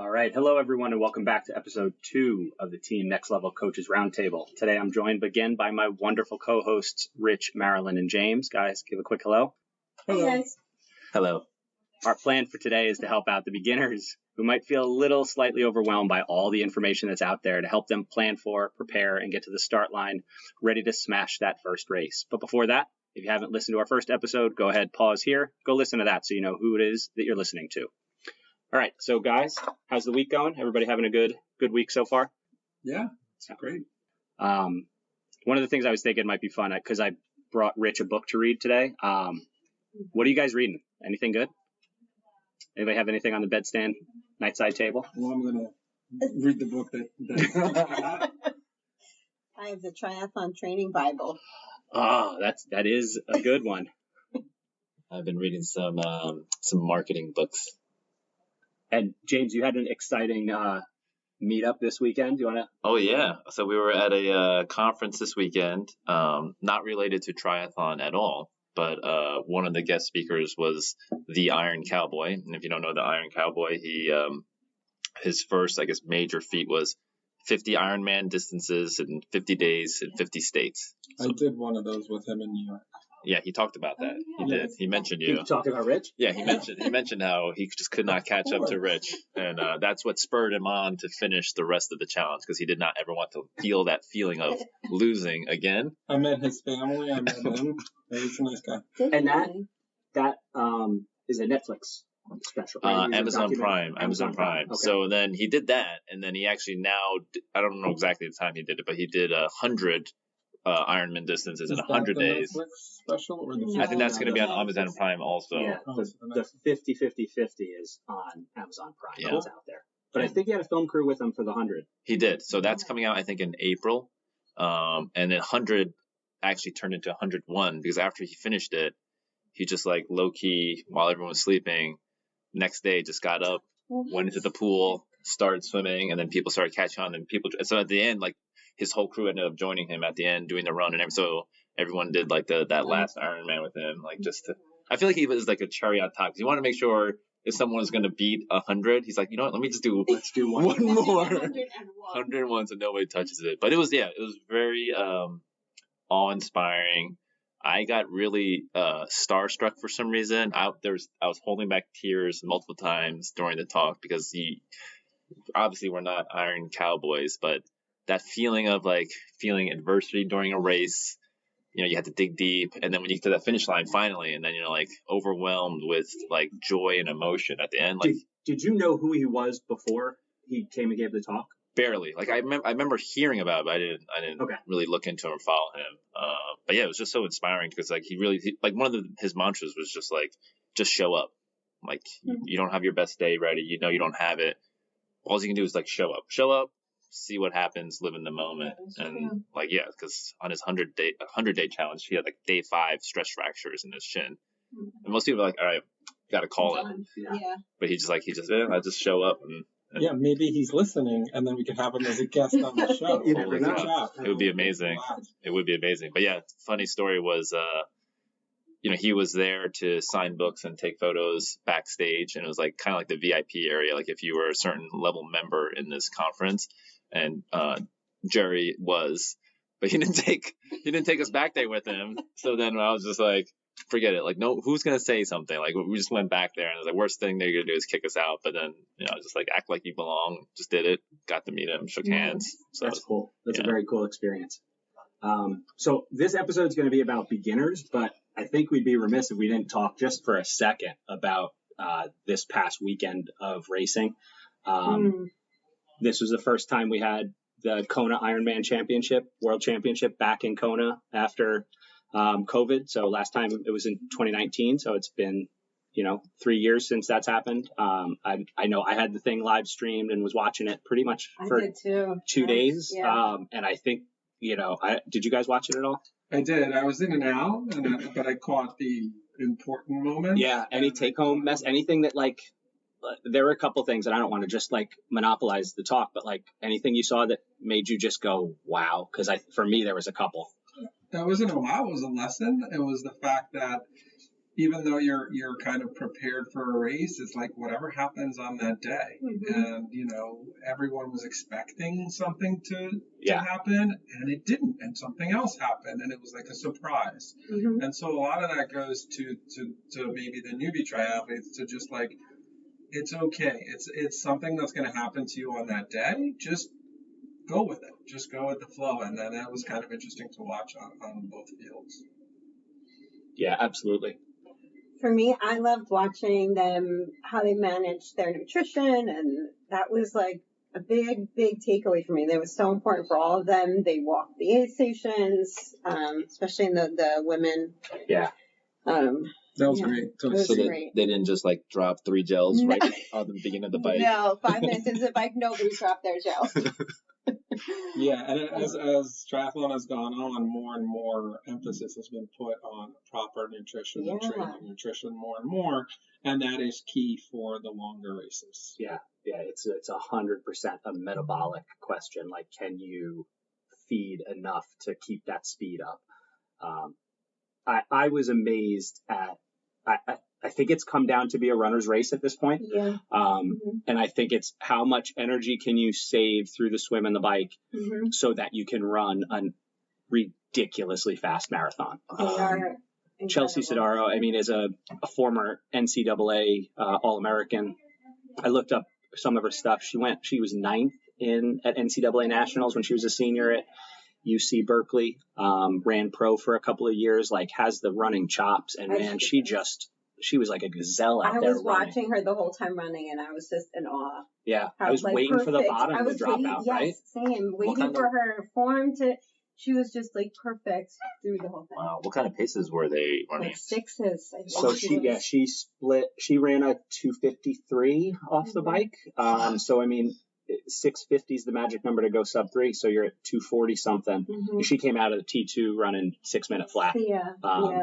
All right. Hello, everyone, and welcome back to episode 2 of the Team Next Level Coaches Roundtable. Today, I'm joined again by my wonderful co-hosts, Rich, Marilyn, and James. Guys, give a quick hello. Hello. Hey, guys. Hello. Our plan for today is to help out the beginners who might feel a little slightly overwhelmed by all the information that's out there to help them plan for, prepare, and get to the start line ready to smash that first race. But before that, if you haven't listened to our first episode, go ahead, pause here, go listen to that so you know who it is that you're listening to. All right, so guys, how's the week going? Everybody having a good week so far? Yeah, it's great. One of the things I was thinking might be fun, because I brought Rich a book to read today. What are you guys reading? Anything good? Anybody have anything on the bedstand, nightside table? Well, I'm going to read the book that I have the Triathlon Training Bible. Oh, that is a good one. I've been reading some marketing books. And James, you had an exciting meetup this weekend. Do you want to? Oh yeah, so we were at a conference this weekend, not related to triathlon at all, but one of the guest speakers was the Iron Cowboy. And if you don't know the Iron Cowboy, his first, I guess, major feat was 50 Ironman distances in 50 days in 50 states. So, I did one of those with him in New York. Yeah, he talked about that. He did. He mentioned you. Did you talk about Rich? Yeah, he mentioned how he just could not catch up to Rich, and that's what spurred him on to finish the rest of the challenge because he did not ever want to feel that feeling of losing again. I met his family. I met him. He's a nice guy. And that is a Netflix special. Right? Amazon Prime. Okay. So then he did that, and then he actually now, I don't know exactly the time he did it, but he did 100 Ironman distances in 100 days. Netflix special or the I think that's going to be on Amazon Prime also. Yeah, the 50-50-50 is on Amazon Prime. Yeah. It's out there. But I think he had a film crew with him for the 100. He did. So that's coming out, I think, in April. And then 100 actually turned into 101 because after he finished it, he just like low key while everyone was sleeping. Next day, just got up, went into the pool, started swimming, and then people started catching on. And so at the end, like his whole crew ended up joining him at the end, doing the run, and so everyone did like that last Ironman with him, like just to. I feel like he was like a cherry on top because he wanted to make sure if someone was going to beat 100, he's like, you know what, let me just do one more, 101, so nobody touches it. But it was very awe-inspiring. I got really starstruck for some reason. I was holding back tears multiple times during the talk because obviously we're not Iron Cowboys, but that feeling of like feeling adversity during a race, you had to dig deep, and then when you get to that finish line finally, and then you're like overwhelmed with like joy and emotion at the end. Like, did you know who he was before he came and gave the talk? Barely. Like I remember hearing about it, but I didn't really look into him or follow him. But yeah, it was just so inspiring because like like one of his mantras was just like, just show up. Like you don't have your best day ready. You don't have it. All you can do is like show up, see what happens, live in the moment. And like, yeah, because on his 100-day challenge, he had like day 5 stress fractures in his shin. And most people are like, all right, got to call it. Yeah. But I just show up and yeah, maybe he's listening, and then we could have him as a guest on the show. You never know. It would be amazing. It would be amazing. But yeah, funny story was, he was there to sign books and take photos backstage, and it was like kind of like the VIP area, like if you were a certain level member in this conference. And Jerry was, but he didn't take us back there with him. So then I was just like, forget it. Like, no, who's gonna say something? Like, we just went back there, and it was like, worst thing they're gonna do is kick us out. But then, just like act like you belong. Just did it. Got to meet him, shook hands. So that's cool. That's a very cool experience. So this episode is going to be about beginners, but I think we'd be remiss if we didn't talk just for a second about this past weekend of racing. This was the first time we had the Kona Ironman World Championship back in Kona after COVID. So last time it was in 2019. So it's been, 3 years since that's happened. I know I had the thing live streamed and was watching it pretty much for 2 days. Yeah. And I think, did you guys watch it at all? I did. I was in and out, but I caught the important moments. Yeah. Any take home anything that like, there were a couple things, and I don't want to just like monopolize the talk, but like anything you saw that made you just go, wow. Cause for me, there was a couple. That wasn't a wow. It was a lesson. It was the fact that even though you're kind of prepared for a race, it's like whatever happens on that day. And, everyone was expecting something to happen, and it didn't. And something else happened, and it was like a surprise. And so a lot of that goes to maybe the newbie triathletes to just like, it's okay. It's something that's going to happen to you on that day. Just go with it. Just go with the flow. And then that was kind of interesting to watch on both fields. Yeah, absolutely. For me, I loved watching them, how they managed their nutrition, and that was like a big takeaway for me. That was so important for all of them. They walked the aid stations, especially in the women. Yeah. That was great. So they didn't just like drop 3 gels right on the beginning of the bike. No, 5 minutes into the bike, nobody dropped their gels. Yeah, and as triathlon has gone on, more and more emphasis has been put on proper nutrition and training nutrition more and more, and that is key for the longer races. Yeah, it's 100% a metabolic question. Like, can you feed enough to keep that speed up? I was amazed at. I think it's come down to be a runner's race at this point. Yeah. And I think it's how much energy can you save through the swim and the bike so that you can run a ridiculously fast marathon. They are Chelsea Sodaro, I mean, is a former NCAA All-American. I looked up some of her stuff. She was 9th at NCAA Nationals when she was a senior at UC Berkeley, ran pro for a couple of years, like has the running chops, and man, she was like a gazelle out there. I was watching her the whole time running, and I was just in awe. Yeah, I was waiting for the bottom to drop out, right? Same, waiting for her form to. She was just like perfect through the whole thing. Wow, what kind of paces were they running? Like 6s. So she ran a 2:53 off the bike. So I mean, 6:50 is the magic number to go sub 3. So you're at 2:40 something. She came out of the T2 running 6-minute flat.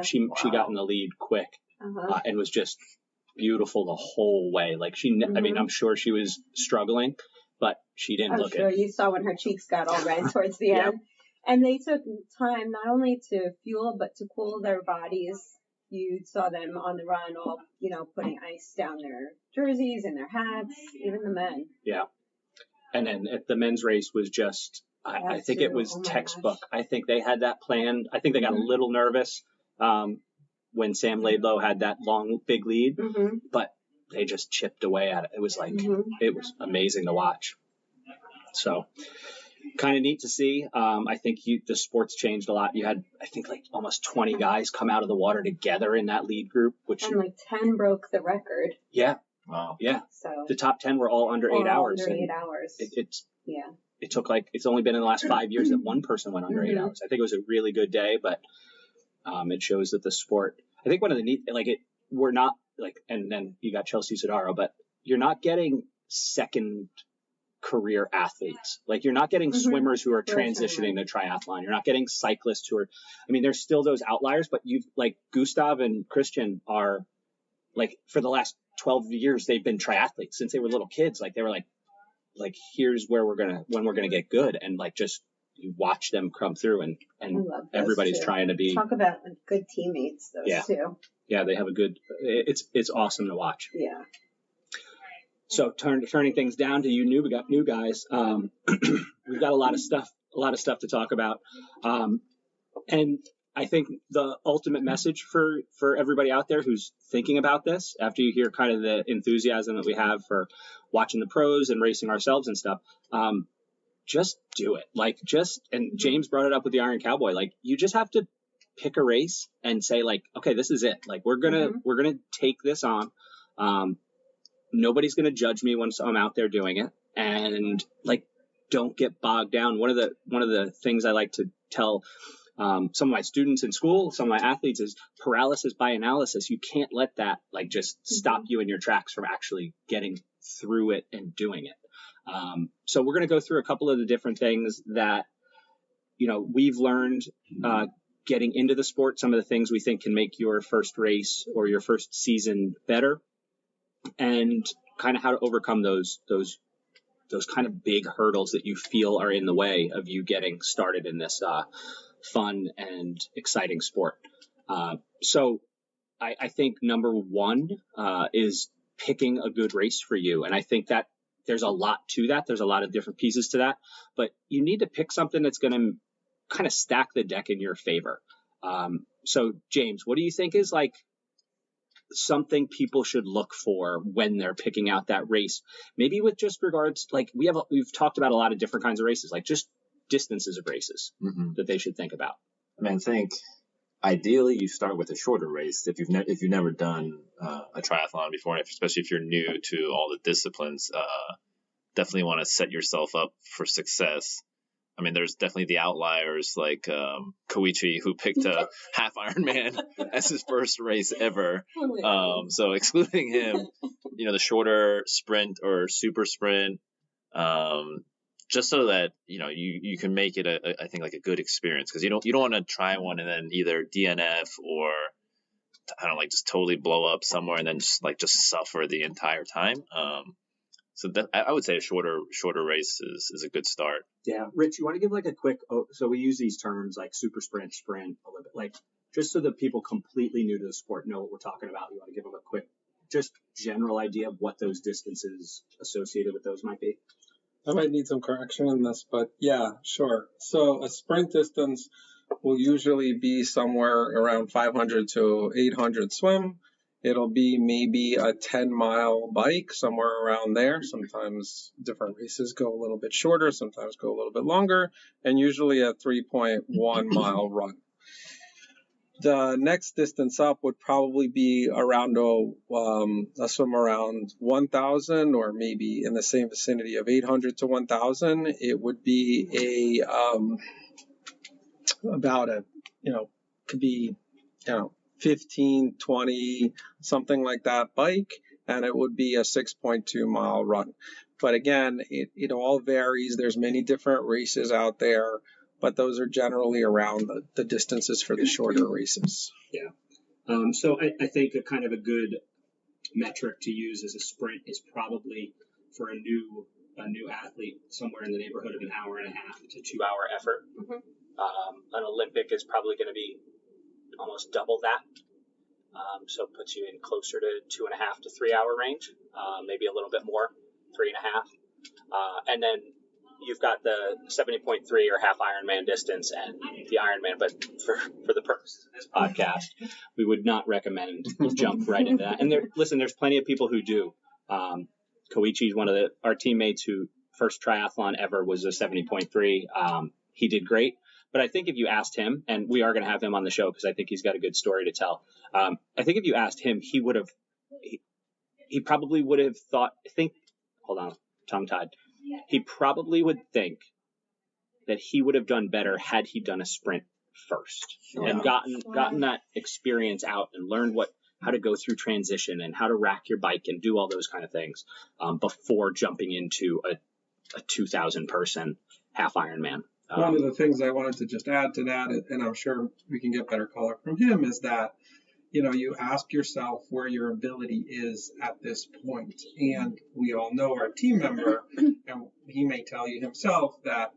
She got in the lead quick. And was just beautiful the whole way. Like I mean, I'm sure she was struggling, but she didn't look it. You saw when her cheeks got all red towards the end. And they took time not only to fuel, but to cool their bodies. You saw them on the run, all, putting ice down their jerseys and their hats, even the men. Yeah. And then at the men's race was just, I think it was textbook. Gosh. I think they had that planned. I think they got a little nervous when Sam Laidlow had that long, big lead, but they just chipped away at it. It was like, it was amazing to watch. So kind of neat to see. I think the sports changed a lot. You had, I think, like almost 20 guys come out of the water together in that lead group, and like 10 broke the record. Yeah. Wow. Yeah. So the top 10 were all under 8 hours. Under 8 hours. It took it's only been in the last 5 years that one person went under 8 hours. I think it was a really good day, but it shows that the sport, I think one of the neat, we're not and then you got Chelsea Sodaro, but you're not getting second career athletes. Like, you're not getting swimmers who are transitioning to triathlon. You're not getting cyclists who are, I mean, there's still those outliers, but Gustav and Christian are for the last 12 years, they've been triathletes since they were little kids. Like, they were like, here's where when we're going to get good. And just, you watch them come through and everybody's trying to be. Talk about good teammates, those two. Yeah, they have it's awesome to watch. Yeah. So turning things down to you new guys, we've got a lot of stuff to talk about. And I think the ultimate message for everybody out there who's thinking about this, after you hear kind of the enthusiasm that we have for watching the pros and racing ourselves and stuff, just do it. And James brought it up with the Iron Cowboy. You just have to pick a race and say okay, this is it. We're going to take this on. Nobody's going to judge me once I'm out there doing it. And don't get bogged down. One of the things I like to tell some of my students in school, some of my athletes, is paralysis by analysis. You can't let that just stop you in your tracks from actually getting through it and doing it. So we're going to go through a couple of the different things that, we've learned getting into the sport, some of the things we think can make your first race or your first season better, and kind of how to overcome those kind of big hurdles that you feel are in the way of you getting started in this fun and exciting sport. So I think number one is picking a good race for you. And I think that there's a lot to that. There's a lot of different pieces to that. But you need to pick something that's going to kind of stack the deck in your favor. So, James, what do you think is like something people should look for when they're picking out that race? Maybe with just regards, like we've talked about a lot of different kinds of races, like just distances of races that they should think about. I mean, I think ideally you start with a shorter race if you've never done a triathlon before, especially if you're new to all the disciplines. Definitely want to set yourself up for success. I mean, there's definitely the outliers like Koichi, who picked a half Ironman as his first race ever. So excluding him, the shorter sprint or super sprint, just so that you can make it I think like a good experience, because you don't want to try one and then either DNF or I don't know, like just totally blow up somewhere and then just suffer the entire time. So that I would say a shorter race is a good start. Yeah, Rich, you want to give like a quick? So we use these terms like super sprint, Olympic, like just so that people completely new to the sport know what we're talking about. You want to give them a quick, just general idea of what those distances associated with those might be? I might need some correction in this, but yeah, sure. So a sprint distance will usually be somewhere around 500 to 800 swim. It'll be maybe a 10-mile bike, somewhere around there. Sometimes different races go a little bit shorter, sometimes go a little bit longer, and usually a 3.1-mile run. The next distance up would probably be around a swim around 1,000, or maybe in the same vicinity of 800 to 1,000. It would be about could be 15, 20, something like that bike, and it would be a 6.2-mile run. But again, it all varies. There's many different races out there, but those are generally around the distances for the shorter races. Yeah. So I think a kind of a good metric to use as a sprint is probably for a new athlete somewhere in the neighborhood of an hour and a half to 2-hour effort. An Olympic is probably going to be almost double that. So it puts you in closer to 2.5 to 3 hour range, maybe a little bit more, 3.5. And then you've got the 70.3 or half Ironman distance and the Ironman. But for the purposes of this podcast, we would not recommend you jump right into that. And there's plenty of people who do. Koichi's one of our teammates who first triathlon ever was a 70.3. He did great. But I think if you asked him, and we are going to have him on the show because I think he's got a good story to tell. I think if you asked him, he probably would have hold on, tongue-tied. He probably would think that he would have done better had he done a sprint first and gotten that experience out and learned how to go through transition and how to rack your bike and do all those kind of things before jumping into a 2,000 person half Ironman. One of the things I wanted to just add to that, and I'm sure we can get better color from him, is that, you ask yourself where your ability is at this point. And we all know our team member, and he may tell you himself that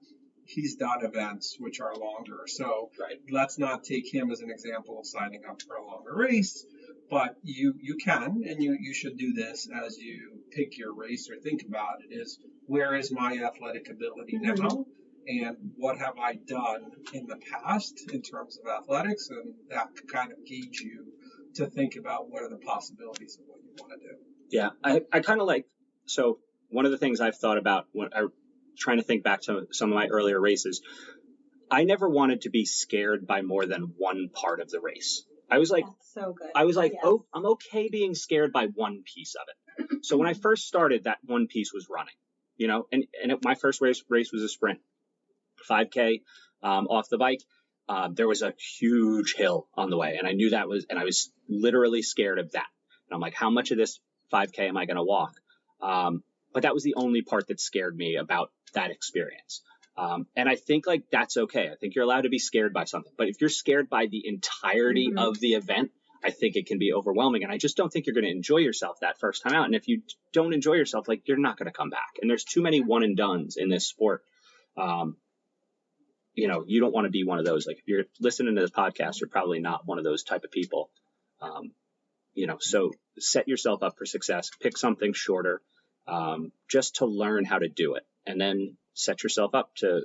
he's done events which are longer. So let's not take him as an example of signing up for a longer race. But you can, and you should do this as you pick your race or think about it, is where is my athletic ability now? And what have I done in the past in terms of athletics? And that could kind of gauge you to think about what are the possibilities of what you want to do. Yeah, I kind of so one of the things I've thought about when I'm trying to think back to some of my earlier races, I never wanted to be scared by more than one part of the race. I was like, that's so good. I was like, yes. Oh, I'm okay being scared by one piece of it. So when I first started, that one piece was running, my first race was a sprint. 5K off the bike. There was a huge hill on the way, and I knew that and I was literally scared of that. And I'm like, how much of this 5K am I going to walk? But that was the only part that scared me about that experience. And I think that's okay. I think you're allowed to be scared by something, but if you're scared by the entirety of the event, I think it can be overwhelming. And I just don't think you're going to enjoy yourself that first time out. And if you don't enjoy yourself, you're not going to come back. And there's too many one and dones in this sport. You don't want to be one of those. If you're listening to this podcast, you're probably not one of those type of people. So set yourself up for success, pick something shorter, just to learn how to do it, and then set yourself up to,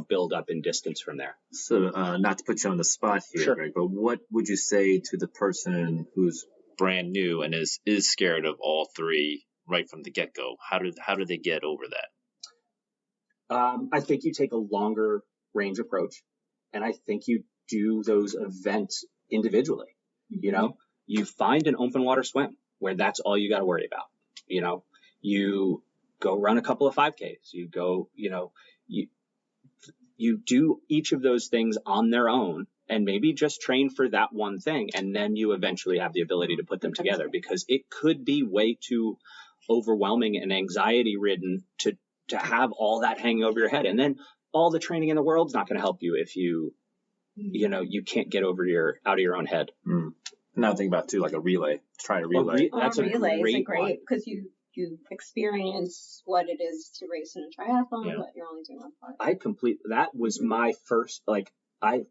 build up in distance from there. So, not to put you on the spot here, Sure. Greg, but what would you say to the person who's brand new and is scared of all three right from the get-go? How do they get over that? I think you take a longer range approach, and I think you do those events individually. You find an open water swim where that's all you got to worry about. You go run a couple of 5Ks. You go, you do each of those things on their own, and maybe just train for that one thing, and then you eventually have the ability to put them together, because it could be way too overwhelming and anxiety ridden to have all that hanging over your head, and then all the training in the world's not going to help you if you can't get out of your own head. Now think about too, like a relay. Try a relay. That's a relay great is great one. because you experience what it is to race in a triathlon, Yeah. but you're only doing one part. That was my first, I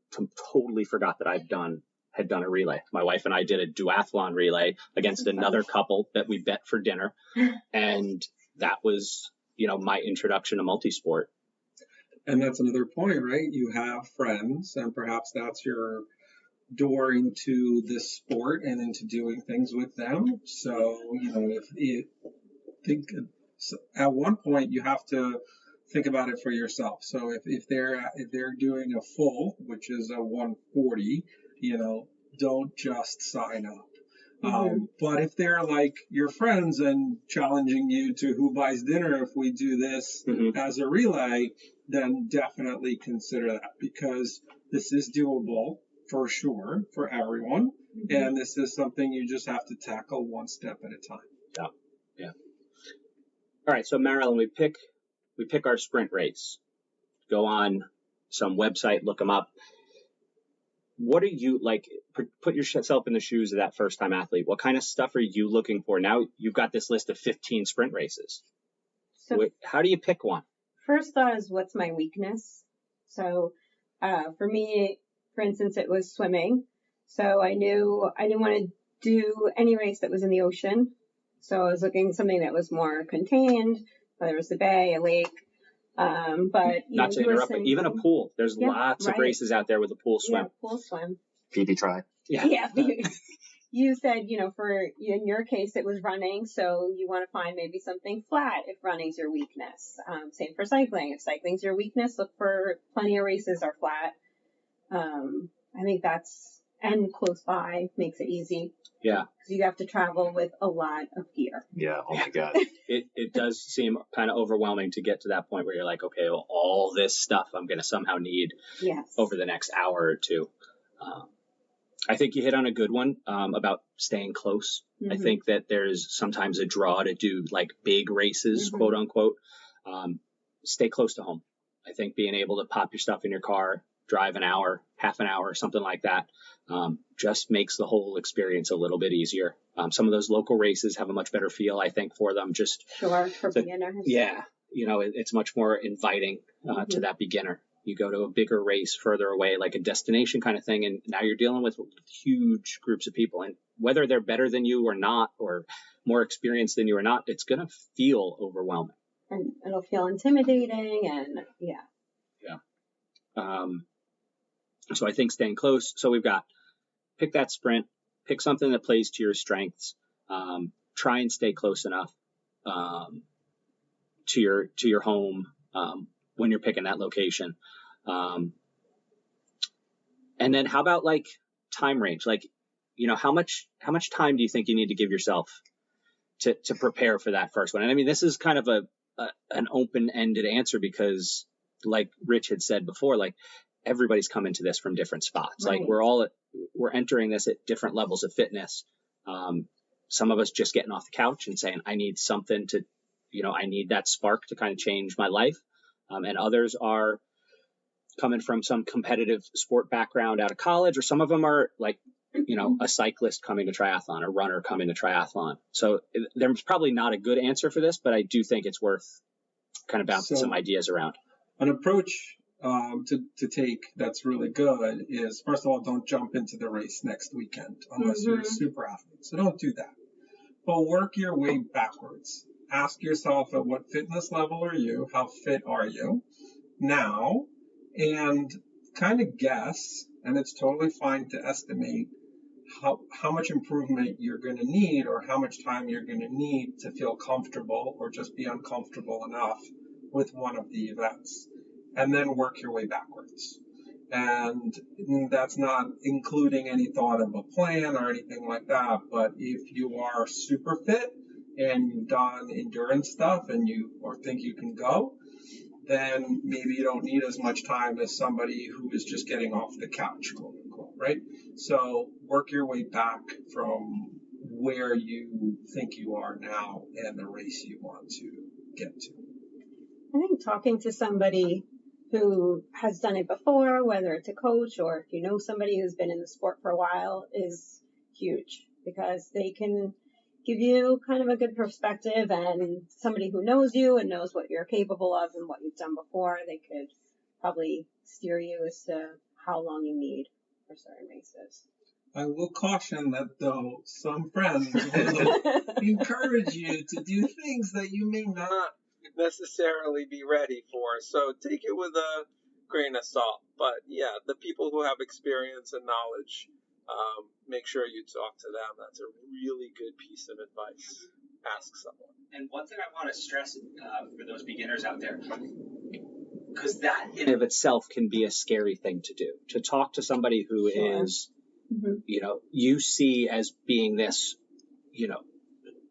totally forgot that had done a relay. My wife and I did a duathlon relay against another couple that we bet for dinner. And that was, my introduction to multisport. And that's another point, right? You have friends, and perhaps that's your door into this sport and into doing things with them. So, at one point you have to think about it for yourself. So if they're doing a full, which is a 140, don't just sign up. But if they're like your friends and challenging you to who buys dinner if we do this as a relay, then definitely consider that, because this is doable for sure for everyone. And this is something you just have to tackle one step at a time. Yeah. All right. So Marilyn, we pick our sprint race, go on some website, look them up. What are you like? Put yourself in the shoes of that first time athlete. What kind of stuff are you looking for? Now you've got this list of 15 sprint races. So how do you pick one? first thought is, what's my weakness? So for me, for instance, it was swimming. So I knew I didn't want to do any race that was in the ocean. So I was looking at something that was more contained, whether it was the bay, a lake. But not to interrupt, but even a pool. There's lots of races out there with a pool swim. Yeah, pool swim. PB try. Yeah. You said, in your case, it was running, so you want to find maybe something flat if running's your weakness. Same for cycling. If cycling's your weakness, look for plenty of races are flat. I think and close by makes it easy. Yeah. Because you have to travel with a lot of gear. Yeah. Oh my God. It does seem kind of overwhelming to get to that point where you're like, okay, well, all this stuff I'm going to somehow need over the next hour or two. I think you hit on a good one about staying close. I think that there's sometimes a draw to do like big races, quote unquote. Stay close to home. I think being able to pop your stuff in your car, drive an hour, half an hour, something like that, just makes the whole experience a little bit easier. Some of those local races have a much better feel, I think, for them. For beginners. Yeah. It's much more inviting to that beginner. You go to a bigger race further away, like a destination kind of thing, and now you're dealing with huge groups of people. And whether they're better than you or not, or more experienced than you or not, it's going to feel overwhelming. And it'll feel intimidating, and Yeah. So I think staying close. So we've got pick that sprint, pick something that plays to your strengths. Try and stay close enough to your home when you're picking that location. And then how about like time range? Like, how much time do you think you need to give yourself to prepare for that first one? And I mean, this is kind of an open-ended answer because, like Rich had said before, like everybody's coming to this from different spots. Right. Like we're entering this at different levels of fitness. Some of us just getting off the couch and saying, I need something to, I need that spark to kind of change my life. And others are coming from some competitive sport background out of college, or some of them are like, a cyclist coming to triathlon, a runner coming to triathlon. So there's probably not a good answer for this, but I do think it's worth kind of bouncing some ideas around. An approach to take that's really good is, first of all, don't jump into the race next weekend unless you're a super athlete. So don't do that. But work your way backwards. Ask yourself, at what fitness level are you? How fit are you now? And kind of guess, and it's totally fine to estimate how much improvement you're going to need, or how much time you're going to need to feel comfortable or just be uncomfortable enough with one of the events. And then work your way backwards. And that's not including any thought of a plan or anything like that. But if you are super fit and you've done endurance stuff and you or think you can go, then maybe you don't need as much time as somebody who is just getting off the couch, quote unquote, right? So work your way back from where you think you are now and the race you want to get to. I think talking to somebody who has done it before, whether it's a coach or if you know somebody who's been in the sport for a while, is huge, because they can give you kind of a good perspective, and somebody who knows you and knows what you're capable of and what you've done before, they could probably steer you as to how long you need for certain races. I will caution that, though, some friends will encourage you to do things that you may not necessarily be ready for. So take it with a grain of salt. But yeah, the people who have experience and knowledge, make sure you talk to them. That's a really good piece of advice. Ask someone. And one thing I want to stress for those beginners out there, because that in of itself can be a scary thing to do, to talk to somebody who is, you see as being this,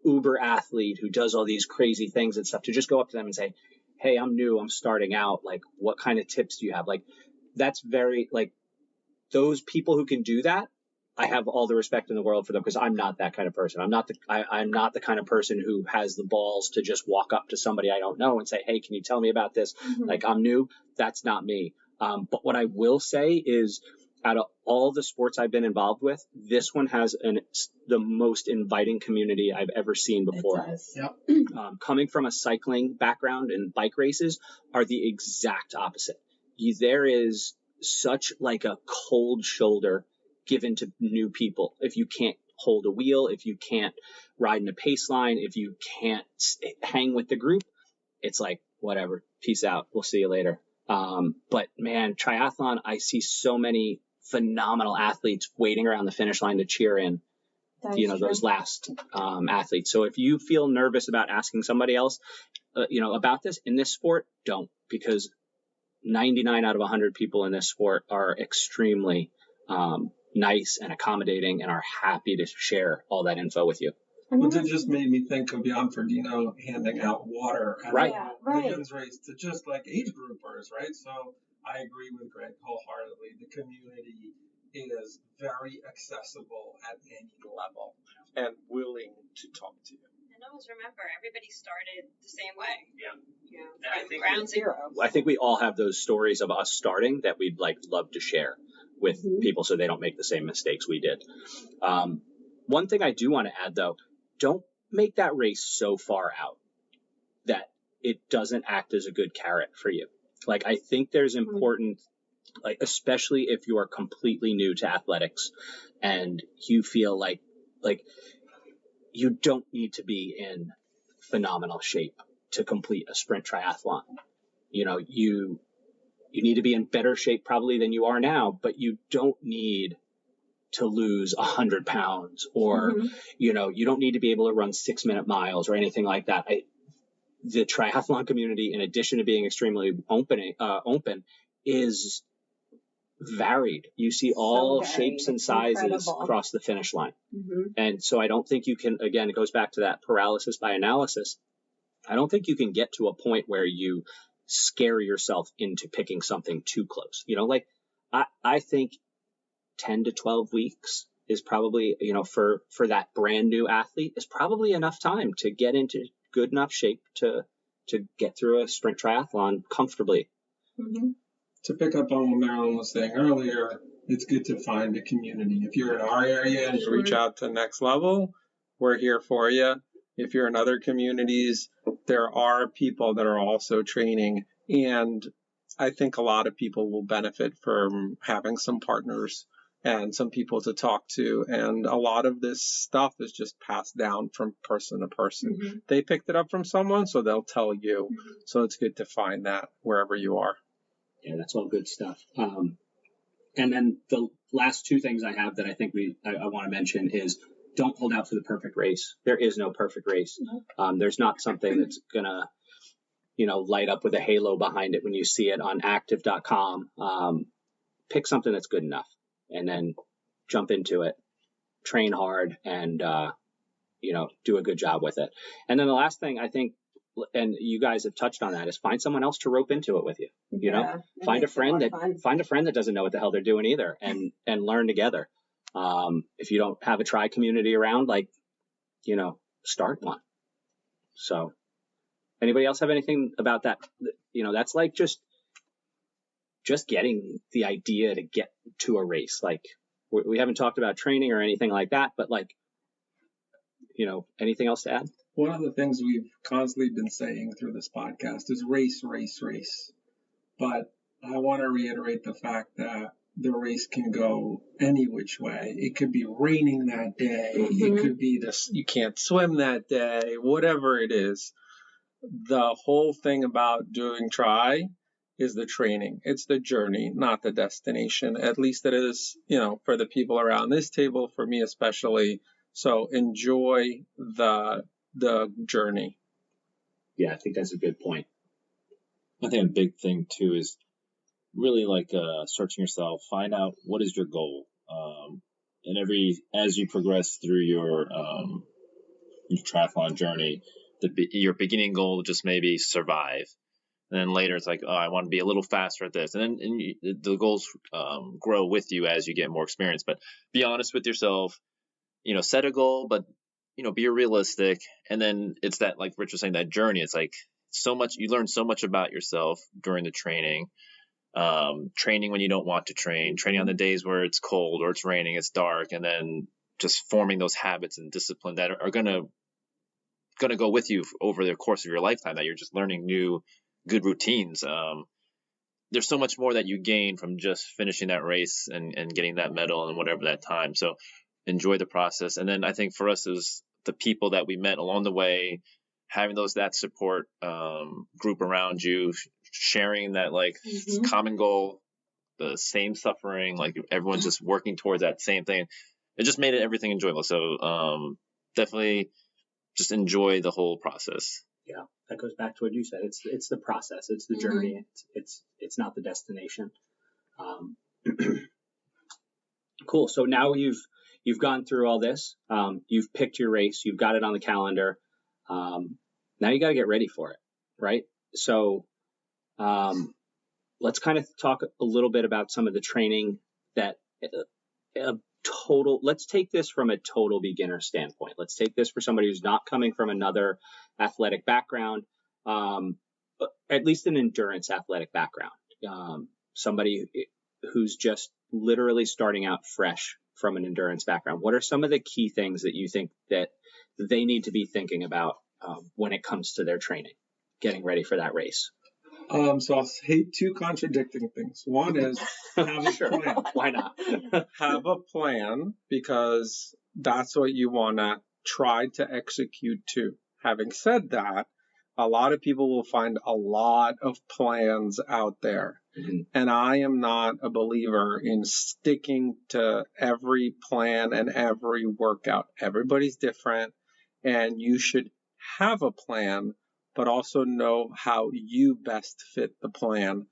uber athlete who does all these crazy things and stuff, to just go up to them and say, hey, I'm new, I'm starting out, like, what kind of tips do you have? Like, that's very, like, those people who can do that, I have all the respect in the world for them, because I'm not that kind of person. I'm not the kind of person who has the balls to just walk up to somebody I don't know and say, hey, can you tell me about this? Like, I'm new. That's not me. But what I will say is, out of all the sports I've been involved with, this one has the most inviting community I've ever seen before. It does. Yep. Coming from a cycling background, and bike races are the exact opposite. There is such like a cold shoulder given to new people. If you can't hold a wheel, if you can't ride in a pace line, if you can't hang with the group, it's like, whatever, peace out, we'll see you later. But man, triathlon, I see so many phenomenal athletes waiting around the finish line to cheer in, those last athletes. So if you feel nervous about asking somebody else, about this in this sport, don't, because 99 out of 100 people in this sport are extremely nice and accommodating and are happy to share all that info with you. Well, that just made me think of Jan Ferdinand handing out water at the Wiggins race to just like age groupers, right? So I agree with Greg wholeheartedly. The community is very accessible at any level and willing to talk to you. And always remember, everybody started the same way. Yeah. From ground zero. I think we all have those stories of us starting that we'd love to share with people so they don't make the same mistakes we did. One thing I do want to add, though, don't make that race so far out that it doesn't act as a good carrot for you. Like, I think there's important, like, especially if you are completely new to athletics and you feel like you don't need to be in phenomenal shape to complete a sprint triathlon. You need to be in better shape probably than you are now, but you don't need to lose 100 pounds or, you don't need to be able to run 6-minute miles or anything like that. The triathlon community, in addition to being extremely open, is varied. You see all shapes and sizes across the finish line. And so I don't think you can, again, it goes back to that paralysis by analysis. I don't think you can get to a point where you scare yourself into picking something too close. I think 10 to 12 weeks is probably, for that brand new athlete, is probably enough time to get into good enough shape to get through a sprint triathlon comfortably. To pick up on what Marilyn was saying earlier, it's good to find a community. If you're in our area and you reach out to Next Level, we're here for you. If you're in other communities, there are people that are also training and I think a lot of people will benefit from having some partners and some people to talk to. And a lot of this stuff is just passed down from person to person. Mm-hmm. They picked it up from someone, so they'll tell you. Mm-hmm. So it's good to find that wherever you are. Yeah, that's all good stuff. And then the last two things I have that I think I want to mention is don't hold out for the perfect race. There is no perfect race. There's not something that's going to, light up with a halo behind it when you see it on active.com. Pick something that's good enough and then jump into it, train hard, and, do a good job with it. And then the last thing I think, and you guys have touched on that, is find someone else to rope into it with you. Find a friend that doesn't know what the hell they're doing either, and learn together. If you don't have a tri community around, start one. So anybody else have anything about that? That's like just getting the idea to get to a race. Like we haven't talked about training or anything like that, but anything else to add? One of the things we've constantly been saying through this podcast is race, race, race. But I want to reiterate the fact that the race can go any which way. It could be raining that day. Mm-hmm. It could be you can't swim that day, whatever it is. The whole thing about doing tri is the training. It's the journey, not the destination. At least it is, for the people around this table, for me especially. So enjoy the journey. Yeah, I think that's a good point. I think a big thing too is really searching yourself, find out what is your goal. And as you progress through your triathlon journey, your beginning goal just maybe survive. And then later it's I want to be a little faster at this. And then the goals grow with you as you get more experience. But be honest with yourself, set a goal, but be realistic. And then it's that, like Rich was saying, that journey. It's so much, you learn so much about yourself during the training. Training when you don't want to train, training on the days where it's cold or it's raining, it's dark, and then just forming those habits and discipline that are gonna go with you over the course of your lifetime, that you're just learning new good routines. There's so much more that you gain from just finishing that race and getting that medal and whatever that time. So enjoy the process. And then I think for us is the people that we met along the way, having that support group around you, sharing that common goal, the same suffering, everyone's just working towards that same thing. It just made everything enjoyable. So definitely just enjoy the whole process. Yeah, that goes back to what you said. It's the process. It's the journey. It's not the destination. Cool. So now you've gone through all this. You've picked your race. You've got it on the calendar. Now you got to get ready for it, right? So let's kind of talk a little bit about some of the training that let's take this from a total beginner standpoint. Let's take this for somebody who's not coming from another athletic background, at least an endurance athletic background. Somebody who's just literally starting out fresh from an endurance background. What are some of the key things that you think that they need to be thinking about when it comes to their training, getting ready for that race? So I'll say two contradicting things. One is have a plan. Why not? Have a plan, because that's what you want to try to execute too. Having said that, a lot of people will find a lot of plans out there. Mm-hmm. And I am not a believer in sticking to every plan and every workout. Everybody's different, and you should have a plan, but also know how you best fit the plan